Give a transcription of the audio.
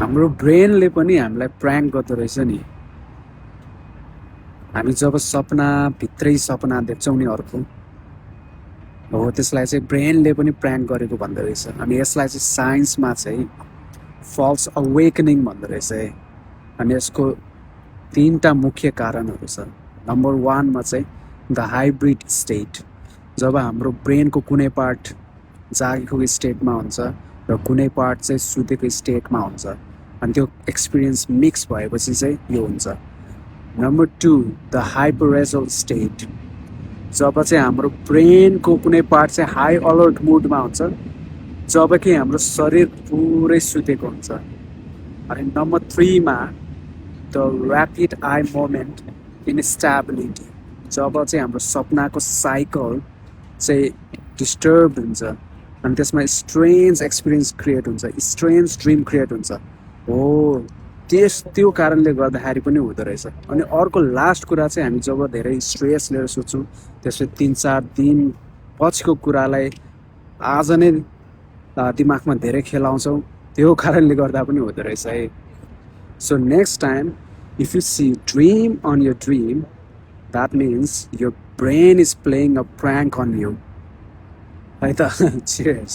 हाम्रो ब्रेनले पनि हामीलाई प्र्याङ्क गर्दो रहेछ नि। हामी जब सपना भित्रै सपना देख्छौँ नि अर्को, हो त्यसलाई चाहिँ ब्रेनले पनि प्र्याङ्क गरेको भन्दो रहेछ। अनि यसलाई चाहिँ साइन्समा चाहिँ फल्स अवेकनिङ भन्दो रहेछ है। अनि यसको 3टा मुख्य कारणहरू छ। नम्बर 1मा चाहिँ द हाइब्रिड स्टेट, जब हाम्रो ब्रेनको कुनै पार्ट जागेको स्टेटमा हुन्छ र कुनै पार्ट चाहिँ सुतेको स्टेटमा हुन्छ, अनि त्यो एक्सपिरियन्स मिक्स भएपछि चाहिँ यो हुन्छ। नम्बर 2 द हाइपरेजल स्टेट, जब चाहिँ हाम्रो ब्रेनको कुनै पार्ट चाहिँ हाई अलर्ट मुडमा हुन्छ, जब कि हाम्रो शरीर पुरै सुतेको हुन्छ। अनि नम्बर 3मा the rapid eye movement instability, जब चाहिँ हाम्रो सपनाको साइकल चाहिँ डिस्टर्ब हुन्छ अनि त्यसमा स्ट्रेन्ज एक्सपिरियन्स क्रिएट हुन्छ, स्ट्रेन्ज ड्रिम क्रिएट हुन्छ। हो त्यो कारणले गर्दाखेरि पनि हुँदो रहेछ। अनि अर्को लास्ट कुरा चाहिँ हामी जब धेरै स्ट्रेस लिएर सोच्छौँ, त्यसपछि 3-4 दिन पछिको कुरालाई आज नै दिमागमा धेरै खेलाउँछौँ, त्यो कारणले गर्दा पनि हुँदो रहेछ है। So next time if you see dream on your dream, that means your brain is playing a prank on you. Right? Cheers.